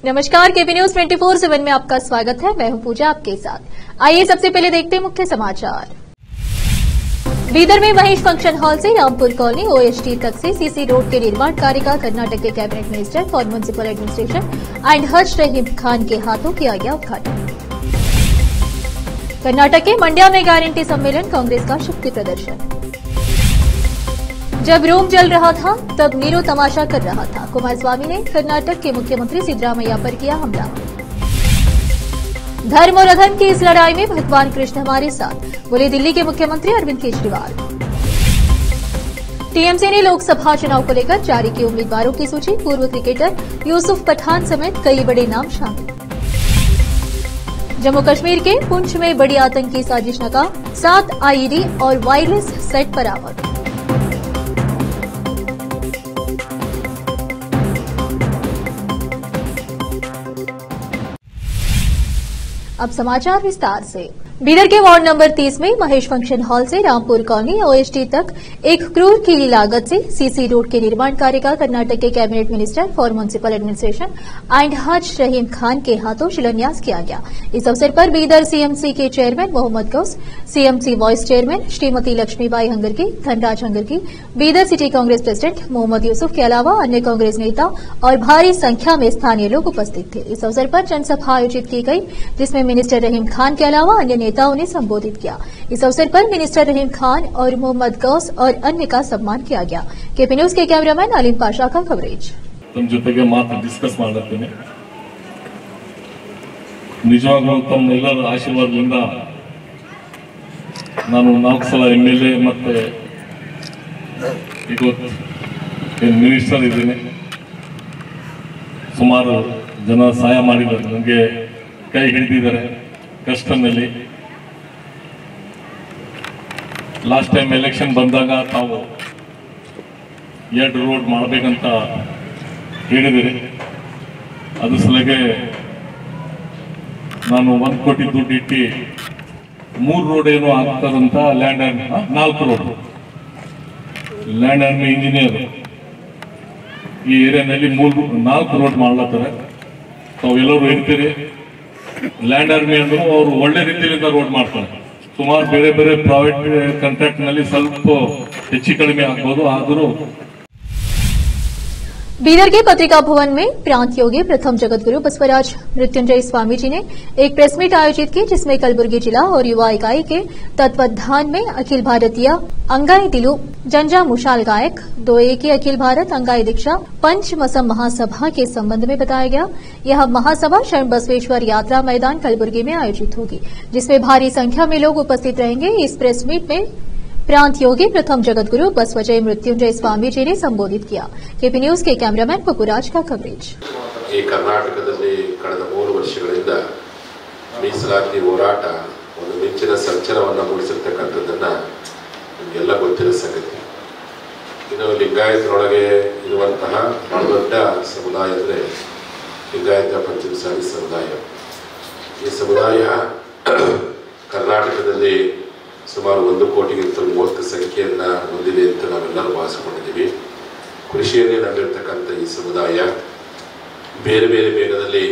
नमस्कार, KP news 24/7 में आपका स्वागत है। मैं हूं पूजा आपके साथ। आइए सबसे पहले देखते हैं मुख्य समाचार। बीदर में महेश फंक्शन हॉल से रामपुर कॉलोनी ओएसटी तक से सीसी रोड के निर्माण कार्य का कर्नाटक के cabinet minister for municipal administration and हज रहीम खान के हाथों किया गया उद्घाटन। कर्नाटक के मंड्या में गारंटी सम्मेलन, कांग्रेस का शक्ति प्रदर्शन। जब रोम जल रहा था तब नीरो तमाशा कर रहा था, कुमारस्वामी ने कर्नाटक के मुख्यमंत्री सिद्धरामैया पर किया हमला। धर्म और अधर्म की इस लड़ाई में भगवान कृष्ण हमारे साथ, बोले दिल्ली के मुख्यमंत्री अरविंद केजरीवाल। टीएमसी ने लोकसभा चुनाव को लेकर जारी की उम्मीदवारों की सूची, पूर्व क्रिकेटर यूसुफ पठान समेत कई बड़े नाम शामिल। जम्मू कश्मीर के पुंछ में बड़ी आतंकी साजिश नाकाम, 7 आईईडी और वायरलेस सेट बरामद। अब समाचार विस्तार से। बीदर के वार्ड नंबर 30 में महेश फंक्शन हॉल से रामपुर कॉलोनी ओएसटी तक एक करोड़ की लागत से सीसी रोड के निर्माण कार्य का कर्नाटक के cabinet minister for municipal administration and हज रहीम खान के हाथों शिलान्यास किया गया। इस अवसर पर बीदर सीएमसी के chairman Mohammad Ghaus, CMC vice chairman Shrimati Lakshmibai Hangarki, Dhanraj Hangarki, Bidar city Congress president Mohammad Yusuf के अलावा अन्य कांग्रेस नेता और भारी संख्या में स्थानीय लोग उपस्थित थे। इस अवसर पर जनसभा आयोजित की गई, जिसमें मिनिस्टर रहीम खान के अलावा अन्य नेताओं ने संबोधित किया। इस अवसर पर मिनिस्टर रहीम खान और मोहम्मद गौस और अन्य का सम्मान किया गया। केपी न्यूज के कैमरामैन अलीम पाशा का कवरेज। तम ಜೊತೆಗೆ ಮಾತು ಡಿಸ್ಕಸ್ ಮಾಡ್ತೀನಿ। ನಿಜವಾಗ್ಲೂ ತಮ್ಮೆಲ್ಲರ ಆಶೀರ್ವಾದದಿಂದ ನಾನು 4 ಸಲ ಎಮ್ಎಲ್ಎ ಮತ್ತೆ ಇವತ್ತು ಮಿನಿಸ್ಟರ್ ಇದ್ದೀನಿ। ಸುಮಾರು ಜನ ಸಹಾಯ ಮಾಡಿದ್ದಾರೆ, ನನಗೆ ಕೈ ಹಿಡಿದಿದ್ದಾರೆ ಕಷ್ಟದಲ್ಲಿ। ಲಾಸ್ಟ್ ಟೈಮ್ ಎಲೆಕ್ಷನ್ ಬಂದಾಗ ತಾವು 2 ರೋಡ್ ಮಾಡಬೇಕಂತ ಹೇಳಿದಿರಿ, ಅದ್ರ ಸಲಗೆ ನಾನು 1 ಕೋಟಿ ದುಡ್ಡು ಇಟ್ಟು 3 ರೋಡ್ ಏನು ಆಗ್ತದಂತ land army 4 road land army engineer ಈ ಏರಿಯಾನಲ್ಲಿ 4 ರೋಡ್ ಮಾಡ್ಲತ್ತಾರೆ। ತಾವೆಲ್ಲರೂ ಇರ್ತೀರಿ, ಲ್ಯಾಂಡ್ ಆರ್ಮಿ ಅಂದ್ರು ಅವರು ಒಳ್ಳೆ ರೀತಿಯಿಂದ ರೋಡ್ ಮಾಡ್ತಾರೆ। ಸುಮಾರು ಬೇರೆ ಬೇರೆ ಪ್ರೈವೇಟ್ ಕಾಂಟ್ರಾಕ್ಟ್ ನಲ್ಲಿ ಸ್ವಲ್ಪ ಹೆಚ್ಚು ಕಡಿಮೆ ಆಗ್ಬೋದು, ಆದರೂ बीदर के पत्रिका भवन में प्रांत योगी प्रथम जगतगुरु बसवराज मृत्युंजय स्वामी जी ने एक प्रेस मीट आयोजित की, जिसमें कलबुर्गी जिला और युवा इकाई के तत्वाधान में अखिल भारतीय अंगाई दिलु जंजा मुशाल गायक 2A की अखिल भारत अंगाई दीक्षा पंच मसम महासभा के संबंध में बताया गया। यह महासभा शरण बसवेश्वर यात्रा मैदान कलबुर्गी में आयोजित होगी, जिसमें भारी संख्या में लोग उपस्थित रहेंगे। इस प्रेस मीट में प्रांत योगी प्रथम जगतगुरु बसवजय मृत्युंजय स्वामी जी ने संबोधित किया। केपी न्यूज के कैमरामैन पपुराज का कवरेज। कर्नाटकದಲ್ಲಿ ಕಳೆದ 3 ವರ್ಷಗಳಿಂದ ಮೀಸಲಾತಿ ಹೋರಾಟ ಒಂದು ಮಿಂಚಿನ ಸಂಚಲನವನ್ನು ಮೂಡಿಸಿರ್ತಕ್ಕಂಥದ್ದನ್ನ ನಿಮಗೆಲ್ಲ ಗೊತ್ತಿರೋ ಸಂಗತಿ। ಇನ್ನು ಲಿಂಗಾಯತರೊಳಗೆ ಇರುವಂತಹ ದೊಡ್ಡ ಸಮುದಾಯ ಅಂದರೆ ಲಿಂಗಾಯತ ಪಂಚಮಸಾಲಿ ಸಮುದಾಯ। ಈ ಸಮುದಾಯ ಕರ್ನಾಟಕದಲ್ಲಿ ಸುಮಾರು 1 ಕೋಟಿಗಿಂತ 30 ಸಂಖ್ಯೆಯನ್ನು ಹೊಂದಿದೆ ಅಂತ ನಾವೆಲ್ಲರೂ ಭಾವಿಸಿಕೊಂಡಿದ್ದೀವಿ। ಕೃಷಿಯನ್ನೇ ನಂಬಿರ್ತಕ್ಕಂಥ ಈ ಸಮುದಾಯ ಬೇರೆ ಬೇರೆ ವೇಗದಲ್ಲಿ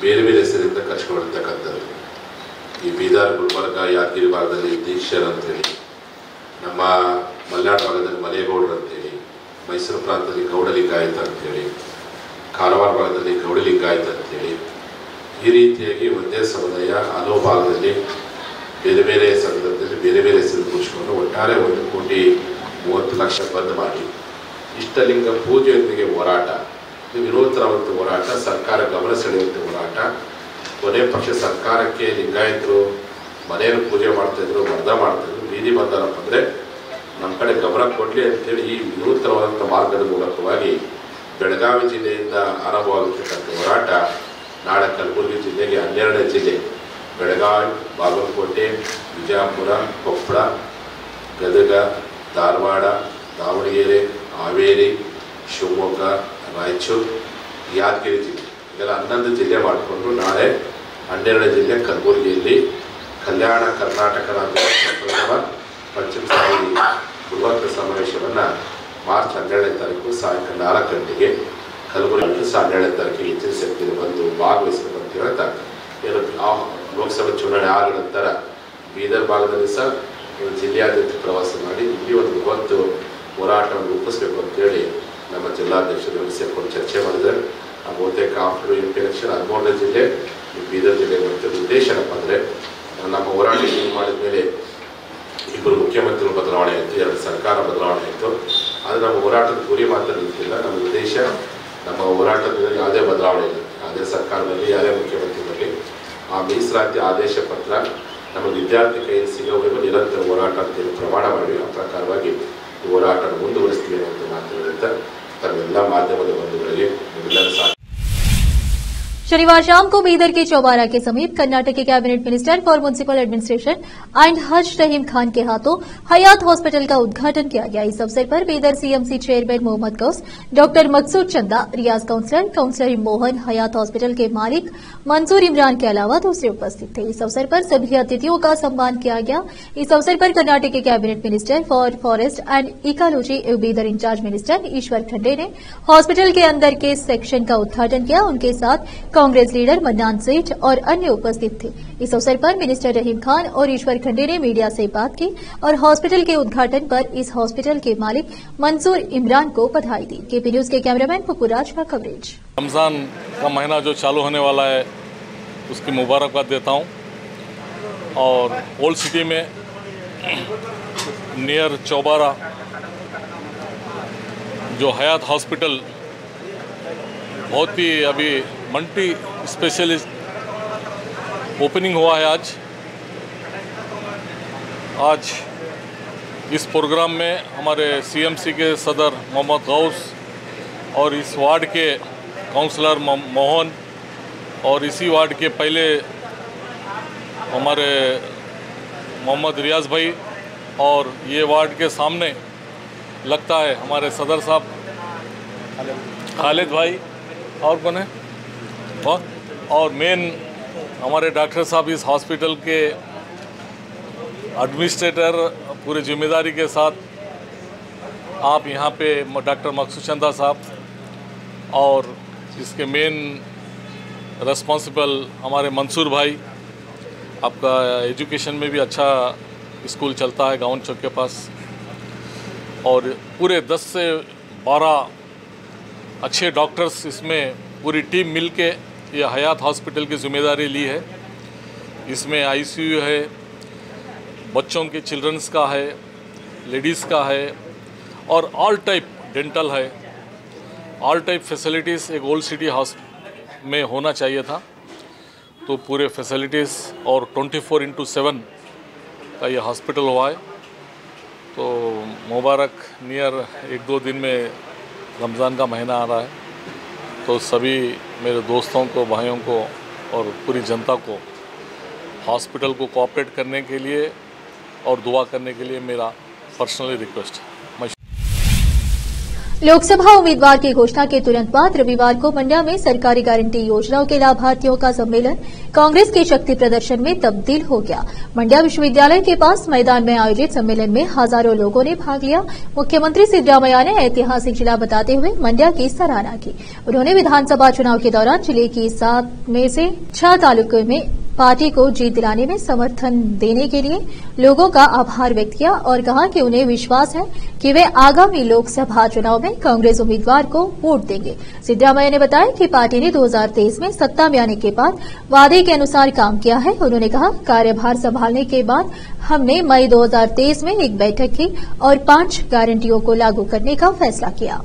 ಬೇರೆ ಬೇರೆ ಹೆಸರಿಂದ ಕಷ್ಟಪಡ್ತಕ್ಕಂಥದ್ದು। ಈ ಬೀದರ್, ಗುಲ್ಬರ್ಗ, ಯಾದಗಿರಿ ಭಾಗದಲ್ಲಿ ದೀಕ್ಷರ್ ಅಂತೇಳಿ, ನಮ್ಮ ಮಲೆನಾಡು ಭಾಗದಲ್ಲಿ ಮಲೇಗೌಡರು ಅಂತೇಳಿ, ಮೈಸೂರು ಪ್ರಾಂತದಲ್ಲಿ ಗೌಡಲಿಂಗಾಯತ ಅಂತೇಳಿ, ಕಾರವಾರ ಭಾಗದಲ್ಲಿ ಗೌಡಲಿಂಗಾಯತ ಅಂತೇಳಿ, ಈ ರೀತಿಯಾಗಿ ಒಂದೇ ಸಮುದಾಯ ಹಲವು ಭಾಗದಲ್ಲಿ ಬೇರೆ ಬೇರೆ ಸಂದರ್ಭದಲ್ಲಿ ಬೇರೆ ಬೇರೆ ಹೆಸರು ಮುಗಿಸ್ಕೊಂಡು ಒಟ್ಟಾರೆ 1,30,00,000 ಬಂದ್ ಮಾಡಿ ಇಷ್ಟಲಿಂಗ ಪೂಜೆಯೊಂದಿಗೆ ಹೋರಾಟ, ವಿನೂತನವಂತ ಹೋರಾಟ, ಸರ್ಕಾರ ಗಮನ ಸೆಳೆಯುವಂಥ ಹೋರಾಟ, ಕೊನೆ ಪಕ್ಷ ಸರ್ಕಾರಕ್ಕೆ ಲಿಂಗಾಯತರು ಮನೆಯನ್ನು ಪೂಜೆ ಮಾಡ್ತಾಯಿದ್ರು, ಮರ್ದ ಮಾಡ್ತಾಯಿದ್ರು, ಬೀದಿ ಬಂದಾರಪ್ಪ ಅಂದರೆ ನಮ್ಮ ಕಡೆ ಗಮನ ಕೊಡಲಿ ಅಂತೇಳಿ ಈ ವಿನೂತನವಾದಂಥ ಮಾರ್ಗದ ಮೂಲಕವಾಗಿ ಬೆಳಗಾವಿ ಜಿಲ್ಲೆಯಿಂದ ಆರಂಭವಾಗುತ್ತಕ್ಕಂಥ ಹೋರಾಟ ನಾಳೆ ಕಲಬುರಗಿ ಜಿಲ್ಲೆಗೆ 12ನೇ ಜಿಲ್ಲೆ ಬೆಳಗಾವಿ, ಬಾಗಲಕೋಟೆ, ವಿಜಯಪುರ, ಕೊಪ್ಪಳ, ಗದಗ, ಧಾರವಾಡ, ದಾವಣಗೆರೆ, ಹಾವೇರಿ, ಶಿವಮೊಗ್ಗ, ರಾಯಚೂರು, ಯಾದಗಿರಿ ಜಿಲ್ಲೆ ಇದೆಲ್ಲ 11 ಜಿಲ್ಲೆ ಮಾಡಿಕೊಂಡು ನಾಳೆ 12ನೇ ಜಿಲ್ಲೆ ಕಲಬುರಗಿಯಲ್ಲಿ ಕಲ್ಯಾಣ ಕರ್ನಾಟಕ ರಾಜ್ಯ ಪ್ರಥಮ ಪಂಚಮಸಾಲಿ ಬೃಹತ್ ಸಮಾವೇಶವನ್ನು ಮಾರ್ಚ್ 12ನೇ ತಾರೀಕು ಸಾಯಂಕಾಲ 4 ಗಂಟೆಗೆ ಕಲಬುರಗಿ 12ನೇ ತಾರೀಕಿಗೆ ಹೆಚ್ಚಿನ ಸಂಖ್ಯೆಯಲ್ಲಿ ಬಂದು ಭಾಗವಹಿಸಬೇಕು ಅಂತ ಹೇಳ್ತಾ ಏನು ಲೋಕಸಭಾ ಚುನಾವಣೆ ಆದ ನಂತರ ಬೀದರ್ ಭಾಗದಲ್ಲಿ ಸಹ ಜಿಲ್ಲೆಯಾದ್ಯಂತ ಪ್ರವಾಸ ಮಾಡಿ ಇಲ್ಲಿ ಒಂದು ಬೃಹತ್ ಹೋರಾಟವನ್ನು ರೂಪಿಸಬೇಕು ಅಂತೇಳಿ ನಮ್ಮ ಜಿಲ್ಲಾಧ್ಯಕ್ಷರು ಸೇರ್ಕೊಂಡು ಚರ್ಚೆ ಮಾಡಿದ್ದಾರೆ. ಬಹುತೇಕ ಆಫ್ಟರ್ MP ಎಲೆಕ್ಷನ್ 13ನೇ ಜಿಲ್ಲೆ ಬೀದರ್ ಜಿಲ್ಲೆ ಬರ್ತದೆ. ಉದ್ದೇಶ ಏನಪ್ಪ ಅಂದರೆ ನಮ್ಮ ಹೋರಾಟ ಶುರು ಮಾಡಿದ ಮೇಲೆ ಇಬ್ಬರು ಮುಖ್ಯಮಂತ್ರಿಗಳು ಬದಲಾವಣೆ ಆಯಿತು, 2 ಸರ್ಕಾರ ಬದಲಾವಣೆ ಆಯಿತು. ಆದರೆ ನಮ್ಮ ಹೋರಾಟದ ಗುರಿ ಮಾತ್ರ ನಿಂತಿಲ್ಲ. ನಮ್ಮ ಉದ್ದೇಶ ನಮ್ಮ ಹೋರಾಟದಲ್ಲಿ ಯಾವುದೇ ಬದಲಾವಣೆ ಇಲ್ಲ, ಯಾವುದೇ ಸರ್ಕಾರದಲ್ಲಿ ಯಾವುದೇ ಮುಖ್ಯಮಂತ್ರಿ ಬರಲಿ, ಆ ಮೀಸಲಾತಿ ಆದೇಶ ಪತ್ರ ನಮ್ಮ ವಿದ್ಯಾರ್ಥಿ ಕೈಯಲ್ಲಿ ಸಿಗೋವರೆಗೂ ನಿರಂತರ ಹೋರಾಟ ಅಂತ ಪ್ರಮಾಣ ಮಾಡಿ ಆ ಪ್ರಕಾರವಾಗಿ ಈ ಹೋರಾಟ ಮುಂದುವರಿಸ್ತೀವಿ ಅಂತ ಮಾತನಾಡುತ್ತಾ तब माध्यम बंधुಗಳಿಗೆ शनिवार शाम को बीदर के चौबारा के समीप कर्नाटक के cabinet minister for municipal administration and हज रहीम खान के हाथों हयात हॉस्पिटल का उद्घाटन किया गया। इस अवसर पर Bidar CMC chairman Mohammad Ghaus, doctor Maqsood Chanda, Riyaz councillor Mohan, Hayat hospital के मालिक मंसूर इमरान के अलावा दूसरे उपस्थित थे। इस अवसर पर सभी अतिथियों का सम्मान किया गया। इस अवसर पर कर्नाटक के cabinet minister for forest and ecology Bidar incharge minister Eshwar Khandre ने हॉस्पिटल के अंदर के सेक्शन का उद्घाटन किया। उनके साथ कांग्रेस लीडर मन्नान सेठ और अन्य उपस्थित थे। इस अवसर पर मिनिस्टर रहीम खान और ईश्वर खंडे ने मीडिया से बात की और हॉस्पिटल के उद्घाटन पर इस हॉस्पिटल के मालिक मंसूर इमरान को बधाई दी। केपी न्यूज के कैमरामैन पुपुराज का कवरेज। रमजान का महीना जो चालू होने वाला है उसकी मुबारकबाद देता हूं और ओल्ड सिटी में नियर चौबारा जो हयात हॉस्पिटल बहुत ही अभी मल्टी स्पेशलिस्ट ओपनिंग हुआ है। आज इस प्रोग्राम में हमारे सीएमसी के सदर मोहम्मद गौस और इस वार्ड के काउंसलर मोहन और इसी वार्ड के पहले हमारे मोहम्मद रियाज भाई और ये वार्ड के सामने लगता है हमारे सदर साहब खालिद भाई और कौन है और मेन हमारे डॉक्टर साहब इस हॉस्पिटल के एडमिनिस्ट्रेटर पूरी जिम्मेदारी के साथ आप यहाँ पे डॉक्टर मकसूद चंदा साहब और इसके मेन रिस्पॉन्सिबल हमारे मंसूर भाई। आपका एजुकेशन में भी अच्छा स्कूल चलता है गाउन चौक के पास और पूरे 10 से 12 अच्छे डॉक्टर्स इसमें पूरी टीम मिलके ये हयात हॉस्पिटल की जिम्मेदारी ली है। इसमें आईसीयू है, बच्चों के चिल्ड्रंस का है, लेडीज़ का है और ऑल टाइप डेंटल है। ऑल टाइप फैसिलिटीज़ एक ओल्ड सिटी हाउस में होना चाहिए था, तो पूरे फैसिलिटीज़ और 24/7 का ये हॉस्पिटल हुआ है। तो मुबारक नियर 1-2 दिन में रमज़ान का महीना आ रहा है, तो सभी मेरे दोस्तों को, भाइयों को और पूरी जनता को हॉस्पिटल को कोऑपरेट करने के लिए और दुआ करने के लिए मेरा पर्सनली रिक्वेस्ट है। लोकसभा उम्मीदवार की घोषणा के तुरंत बाद रविवार को मंड्या में सरकारी गारंटी योजनाओं के लाभार्थियों का सम्मेलन कांग्रेस के शक्ति प्रदर्शन में तब्दील हो गया। मंड्या विश्वविद्यालय के पास मैदान में आयोजित सम्मेलन में हजारों लोगों ने भाग लिया। मुख्यमंत्री सिद्धरामैया ने ऐतिहासिक जिला बताते हुए मंड्या की सराहना की। उन्होंने विधानसभा चुनाव के दौरान जिले की 7 में से 6 तालुकों में पार्टी को जीत दिलाने में समर्थन देने के लिए लोगों का आभार व्यक्त किया और कहा कि उन्हें विश्वास है कि वे आगामी लोकसभा चुनाव में कांग्रेस उम्मीदवार को वोट देंगे। सिद्धरामैया ने बताया कि पार्टी ने 2023 में सत्ता में आने के बाद वादे के अनुसार काम किया है। उन्होंने कहा, कार्यभार संभालने के बाद हमने मई 2023 में एक बैठक की और 5 गारंटियों को लागू करने का फैसला किया।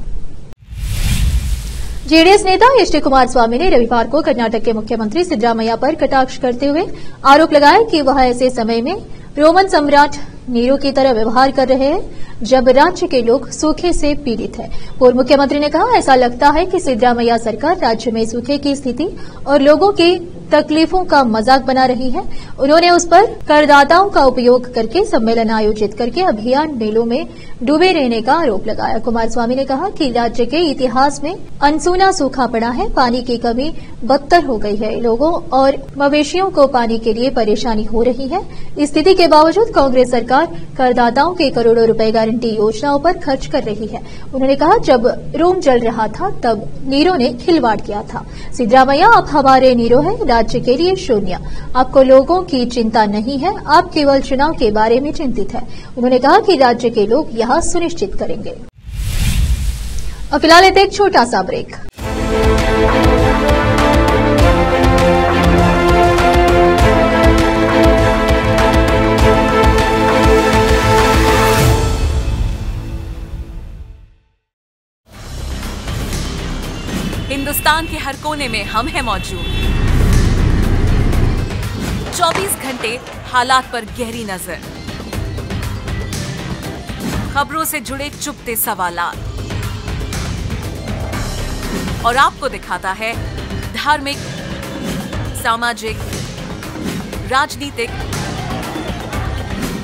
जेडीएस नेता एच.डी. कुमारस्वामी ने रविवार को कर्नाटक के मुख्यमंत्री सिद्धरामैया पर कटाक्ष करते हुए आरोप लगाया कि वह ऐसे समय में रोमन सम्राट नीरो की तरह व्यवहार कर रहे हैं जब राज्य के लोग सूखे से पीड़ित हैं। पूर्व मुख्यमंत्री ने कहा, ऐसा लगता है कि सिद्धरामैया सरकार राज्य में सूखे की स्थिति और लोगों की तकलीफों का मजाक बना रही है। उन्होंने उस पर करदाताओं का उपयोग करके सम्मेलन आयोजित करके अभियान मेलों में डूबे रहने का आरोप लगाया। कुमारस्वामी ने कहा कि राज्य के इतिहास में अनसुना सूखा पड़ा है, पानी की कमी बदतर हो गई है, लोगों और मवेशियों को पानी के लिए परेशानी हो रही है। इस स्थिति के बावजूद कांग्रेस सरकार करदाताओं के करोड़ों रुपए गारंटी योजनाओं पर खर्च कर रही है। उन्होंने कहा, जब रूम जल रहा था तब नीरो ने खिलवाड़ किया था। सिद्धरामैया, आप हमारे नीरो है, राज्य के लिए शून्य। आपको लोगों की चिंता नहीं है, आप केवल चुनाव के बारे में चिंतित है। उन्होंने कहा कि राज्य के लोग यह सुनिश्चित करेंगे। और फिलहाल लेते एक छोटा सा ब्रेक। हिंदुस्तान के हर कोने में हम हैं मौजूद। 24 घंटे हालात पर गहरी नजर, खबरों से जुड़े चुपते सवालात, और आपको दिखाता है धार्मिक, सामाजिक, राजनीतिक,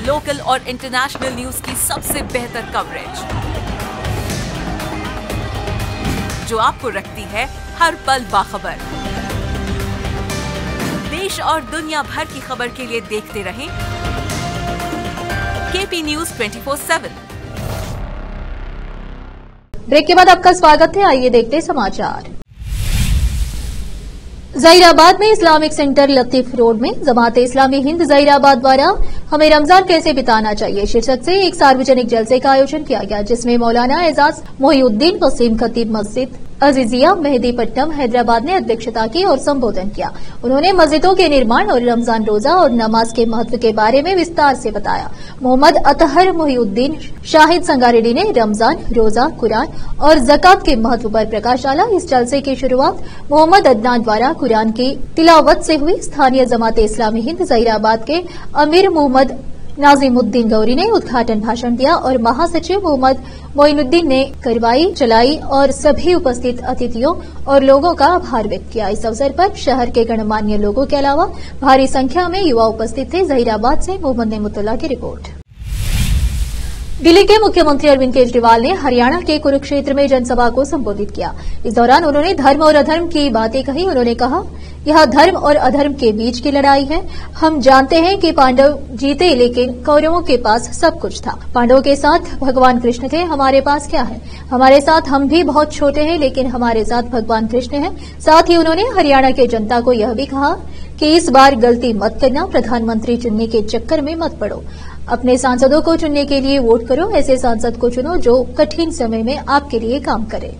लोकल और इंटरनेशनल न्यूज की सबसे बेहतर कवरेज, जो आपको रखती है हर पल बाखबर। देश और दुनिया भर की खबर के लिए देखते रहें केपी न्यूज 24/7। ब्रेक के बाद आपका स्वागत है। आइए देखते हैं समाचार। जहीराबाद में इस्लामिक सेंटर लतीफ रोड में जमाते इस्लामी हिंद जहीराबाद द्वारा हमें रमजान कैसे बिताना चाहिए शीर्षक से एक सार्वजनिक जलसे का आयोजन किया गया, जिसमें मौलाना एजाज मोहिउद्दीन वसीम खतीब मस्जिद अजीजिया मेहदीपट्टनम हैदराबाद ने अध्यक्षता की और संबोधन किया। उन्होंने मस्जिदों के निर्माण और रमजान रोजा और नमाज के महत्व के बारे में विस्तार से बताया। मोहम्मद अतहर मोहिउद्दीन शाहिद संगारेड्डी ने रमजान, रोजा, कुरान और ज़कात के महत्व पर प्रकाश डाला। इस जलसे की शुरुआत मोहम्मद अदनान द्वारा कुरान की तिलावत से हुई। स्थानीय जमाते इस्लामी हिंद जहीराबाद के अमीर मोहम्मद नाजिमुद्दीन गौरी ने उद्घाटन भाषण दिया और महासचिव मोहम्मद मोइनुद्दीन ने करवाई चलाई और सभी उपस्थित अतिथियों और लोगों का आभार व्यक्त किया। इस अवसर पर शहर के गणमान्य लोगों के अलावा भारी संख्या में युवा उपस्थित थे। जहीराबाद से मोहम्मद नेमुतुल्लाह की रिपोर्ट। दिल्ली के मुख्यमंत्री अरविंद केजरीवाल ने हरियाणा के कुरुक्षेत्र में जनसभा को संबोधित किया। इस दौरान उन्होंने धर्म और अधर्म की बातें कही। उन्होंने कहा, यह धर्म और अधर्म के बीच की लड़ाई है। हम जानते हैं कि पांडव जीते, लेकिन कौरवों के पास सब कुछ था। पांडवों के साथ भगवान कृष्ण थे, हमारे पास क्या है? हमारे साथ हम भी बहुत छोटे हैं, लेकिन हमारे साथ भगवान कृष्ण हैं। साथ ही उन्होंने हरियाणा के जनता को यह भी कहा कि इस बार गलती मत करना, प्रधानमंत्री चुनने के चक्कर में मत पड़ो। अपने सांसदों को चुनने के लिए वोट करो, ऐसे सांसद को चुनो जो कठिन समय में आपके लिए काम करे।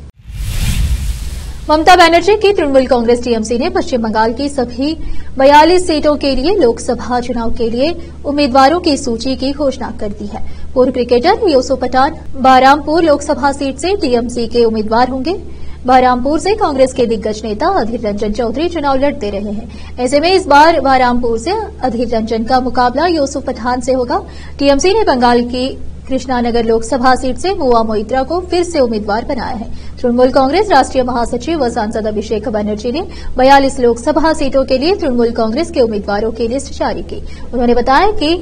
ममता बनर्जी की तृणमूल कांग्रेस टीएमसी ने पश्चिम बंगाल की सभी 42 सीटों के लिए लोकसभा चुनाव के लिए उम्मीदवारों की सूची की घोषणा कर दी है। पूर्व क्रिकेटर यूसुफ पठान बहरामपुर लोकसभा सीट से टीएमसी के उम्मीदवार होंगे। बहरामपुर से कांग्रेस के दिग्गज नेता अधीर रंजन चौधरी चुनाव लड़ते रहे हैं। ऐसे में इस बार बहरामपुर से अधीर रंजन का मुकाबला यूसुफ पठान से होगा। टीएमसी ने बंगाल की कृष्णानगर लोकसभा सीट से मुआ मोइत्रा को फिर से उम्मीदवार बनाया है। तृणमूल कांग्रेस राष्ट्रीय महासचिव व सांसद अभिषेक बनर्जी ने 42 लोकसभा सीटों के लिए तृणमूल कांग्रेस के उम्मीदवारों की लिस्ट जारी की। उन्होंने बताया कि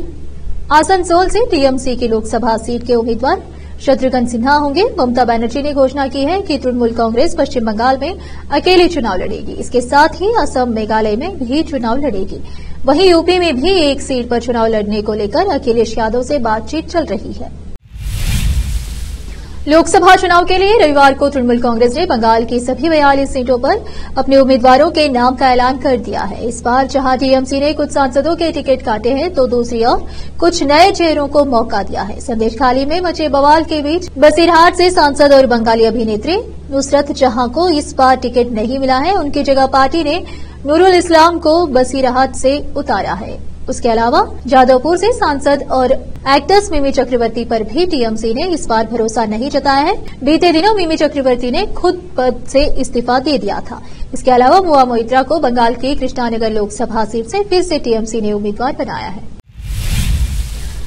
आसनसोल से टीएमसी की लोकसभा सीट के उम्मीदवार शत्रुघ्न सिन्हा होंगे। ममता बनर्जी ने घोषणा की है कि तृणमूल कांग्रेस पश्चिम बंगाल में अकेले चुनाव लड़ेगी। इसके साथ ही असम, मेघालय में भी चुनाव लड़ेगी। वहीं यूपी में भी एक सीट पर चुनाव लड़ने को लेकर अखिलेश यादव से बातचीत चल रही है। लोकसभा चुनाव के लिए रविवार को तृणमूल कांग्रेस ने बंगाल की सभी 42 सीटों पर अपने उम्मीदवारों के नाम का ऐलान कर दिया है। इस बार जहां टीएमसी ने कुछ सांसदों के टिकट काटे हैं, तो दूसरी ओर कुछ नए चेहरों को मौका दिया है। संदेश खाली में मचे बवाल के बीच बसीरहाट से सांसद और बंगाली अभिनेत्री नुसरत जहां को इस बार टिकट नहीं मिला है, उनकी जगह पार्टी ने नूरुल इस्लाम को बसीरहाट से उतारा है। उसके अलावा जादवपुर से सांसद और एक्ट्रेस मिमी चक्रवर्ती पर भी टीएमसी ने इस बार भरोसा नहीं जताया है। बीते दिनों मिमी चक्रवर्ती ने खुद पद से इस्तीफा दे दिया था। इसके अलावा मुआ मोइत्रा को बंगाल की कृष्णानगर लोकसभा सीट से फिर से टीएमसी ने उम्मीदवार बनाया है।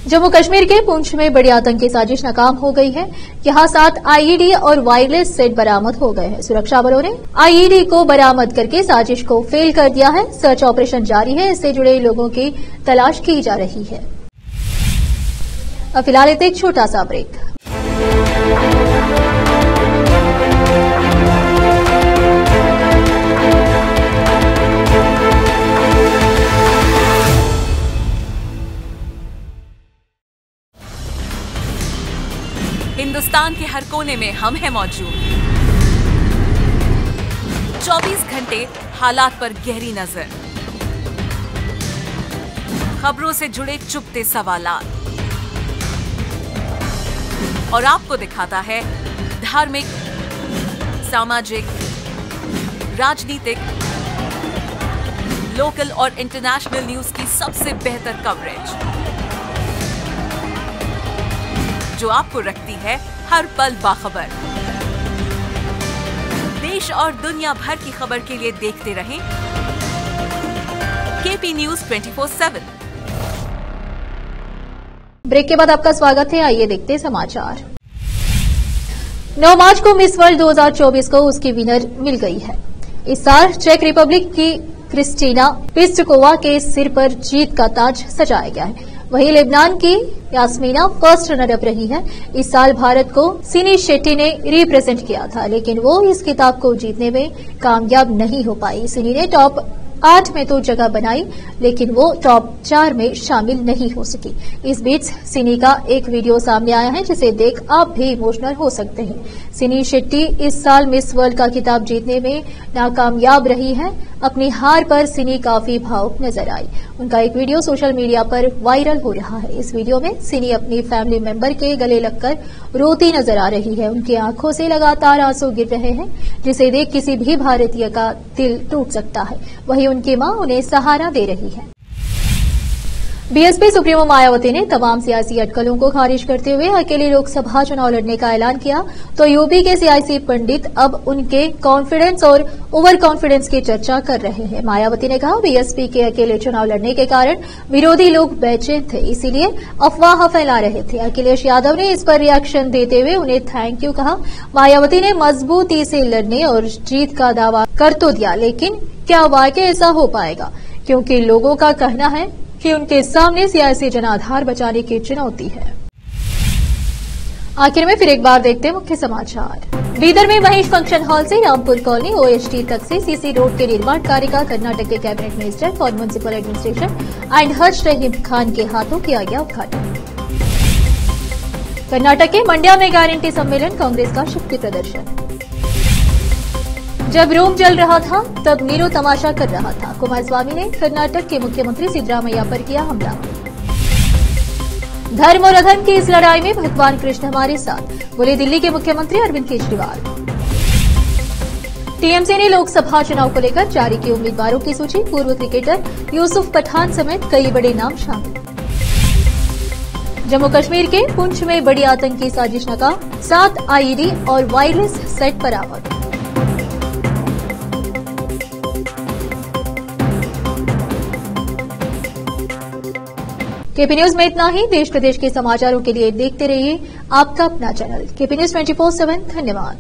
जम्मू कश्मीर के पुंछ में बड़ी आतंकी साजिश नाकाम हो गई है। यहां 7 आईईडी और वायरलेस सेट बरामद हो गए हैं। सुरक्षा बलों ने आईईडी को बरामद करके साजिश को फेल कर दिया है। सर्च ऑपरेशन जारी है। इससे जुड़े लोगों की तलाश की जा रही है। अब फिलहाल एक छोटा सा ब्रेक। हिंदुस्तान के हर कोने में हम हैं मौजूद। 24 घंटे हालात पर गहरी नजर, खबरों से जुड़े चुपते सवालात, और आपको दिखाता है धार्मिक, सामाजिक, राजनीतिक, लोकल और इंटरनेशनल न्यूज की सबसे बेहतर कवरेज, जो आपको रखती है हर पल बाखबर। देश और दुनिया भर की खबर के लिए देखते रहें केपी न्यूज 24/7। ब्रेक के बाद आपका स्वागत है। आइए देखते समाचार। 9 मार्च को मिस वर्ल्ड 2024 को उसकी विनर मिल गई है। इस साल चेक रिपब्लिक की क्रिस्टीना पिस्टकोवा के सिर पर जीत का ताज सजाया गया है। वहीं लेबनान की यास्मीना फर्स्ट रनर अप रही है। इस साल भारत को सिनी शेट्टी ने रिप्रेजेंट किया था, लेकिन वो इस खिताब को जीतने में कामयाब नहीं हो पाई। सिनी ने टॉप 8 में तो जगह बनाई, लेकिन वो टॉप 4 में शामिल नहीं हो सकी। इस बीच सिनी का एक वीडियो सामने आया है, जिसे देख आप भी इमोशनल हो सकते हैं। सिनी शेट्टी इस साल मिस वर्ल्ड का खिताब जीतने में नाकामयाब रही है। अपनी हार पर सिनी काफी भावुक नजर आई। उनका एक वीडियो सोशल मीडिया पर वायरल हो रहा है। इस वीडियो में सिनी अपनी फैमिली मेंबर के गले लगकर रोती नजर आ रही है। उनकी आंखों से लगातार आंसू गिर रहे हैं, जिसे देख किसी भी भारतीय का दिल टूट सकता है। वहीं उनकी मां उन्हें सहारा दे रही है। बीएसपी सुप्रीमो मायावती ने तमाम सियासी अटकलों को खारिज करते हुए अकेले लोकसभा चुनाव लड़ने का ऐलान किया, तो यूपी के सियासी पंडित अब उनके कॉन्फिडेंस और ओवर कॉन्फिडेंस की चर्चा कर रहे हैं। मायावती ने कहा, बीएसपी के अकेले चुनाव लड़ने के कारण विरोधी लोग बेचैन थे, इसीलिए अफवाह फैला रहे थे। अखिलेश यादव ने इस पर रिएक्शन देते हुए उन्हें थैंक यू कहा। मायावती ने मजबूती से लड़ने और जीत का दावा कर तो दिया, लेकिन क्या वाकई ऐसा हो पाएगा? क्योंकि लोगों का कहना है कि उनके सामने सियासी जनाधार बचाने की चुनौती है। आखिर में फिर एक बार देखते हैं मुख्य समाचार। बीदर में महेश फंक्शन हॉल से रामपुर कॉलोनी ओएसटी तक से सीसी रोड के निर्माण कार्य का कर्नाटक के cabinet minister for municipal administration and हज रहीम खान के हाथों किया गया उद्घाटन। कर्नाटक के मंड्या में गारंटी सम्मेलन, कांग्रेस का शक्ति प्रदर्शन। जब रोम जल रहा था तब नीरो तमाशा कर रहा था। कुमारस्वामी ने कर्नाटक के मुख्यमंत्री सिद्धरामैया पर किया हमला। धर्म और अधर्म की इस लड़ाई में भगवान कृष्ण हमारे साथ, बोले दिल्ली के मुख्यमंत्री अरविंद केजरीवाल। टीएमसी ने लोकसभा चुनाव को लेकर जारी की उम्मीदवारों की सूची। पूर्व क्रिकेटर यूसुफ पठान समेत कई बड़े नाम शामिल। जम्मू कश्मीर के पुंछ में बड़ी आतंकी साजिश नाकाम, 7 आईईडी और वायरलेस सेट बरामद। केपी न्यूज में इतना ही। देश प्रदेश के समाचारों के लिए देखते रहिए आपका अपना चैनल केपी न्यूज 24/7। धन्यवाद।